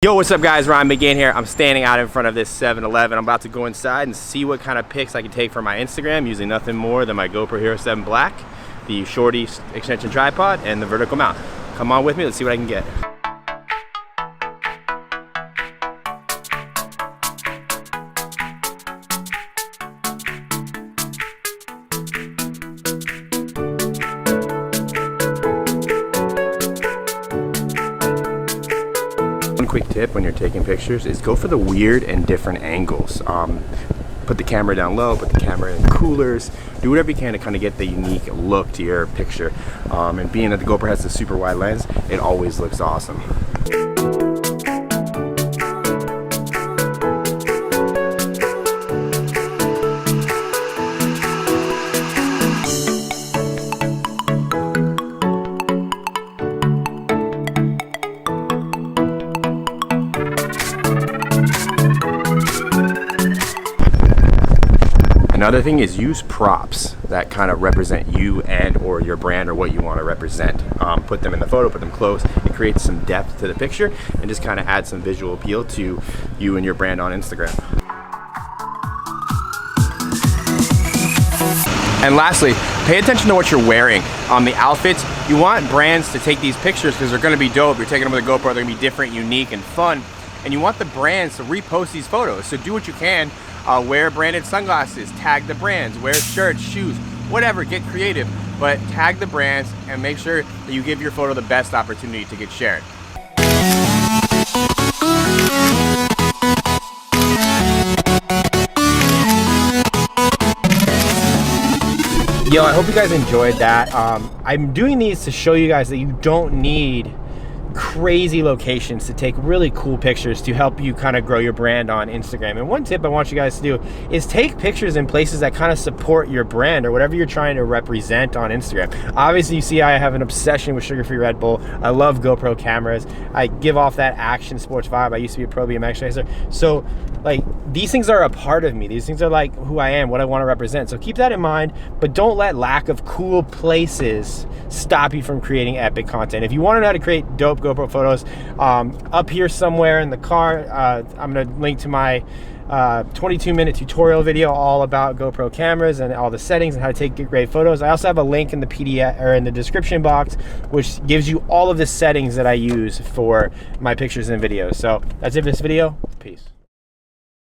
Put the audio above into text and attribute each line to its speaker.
Speaker 1: Yo, what's up guys, Ryan McGinn here. I'm standing out in front of this 7-Eleven. I'm about to go inside and see what kind of pics I can take for my Instagram using nothing more than my GoPro Hero 7 Black, the shorty extension tripod, and the vertical mount. Come on with me, let's see what I can get. One quick tip when you're taking pictures is go for the weird and different angles. Put the camera down low, put the camera in coolers, do whatever you can to kind of get the unique look to your picture. And being that the GoPro has a super wide lens, it always looks awesome. Another thing is use props that kind of represent you and or your brand or what you want to represent. Put them in the photo, put them close. It creates some depth to the picture and just kind of adds some visual appeal to you and your brand on Instagram. And lastly, pay attention to what you're wearing. The outfits, you want brands to take these pictures because they're going to be dope. You're taking them with a GoPro, they're going to be different, unique, and fun. And you want the brands to repost these photos. So do what you can. Wear branded sunglasses, tag the brands, wear shirts, shoes, whatever, get creative, but tag the brands and make sure that you give your photo the best opportunity to get shared. Yo, I hope you guys enjoyed that. I'm doing these to show you guys that you don't need crazy locations to take really cool pictures to help you kind of grow your brand on Instagram. And one tip I want you guys to do is take pictures in places that kind of support your brand or whatever you're trying to represent on Instagram. Obviously, you see I have an obsession with sugar-free Red Bull. I love GoPro cameras. I give off that action sports vibe. I used to be a pro BMX racer. So like these things are a part of me. These things are like who I am, what I want to represent. So keep that in mind, but don't let lack of cool places stop you from creating epic content. If you want to know how to create dope GoPro photos, up here somewhere in the car, I'm gonna link to my 22-minute tutorial video all about GoPro cameras and all the settings and how to take great photos. I also have a link in the PDF or in the description box, which gives you all of the settings that I use for my pictures and videos. So that's it for this video. Peace.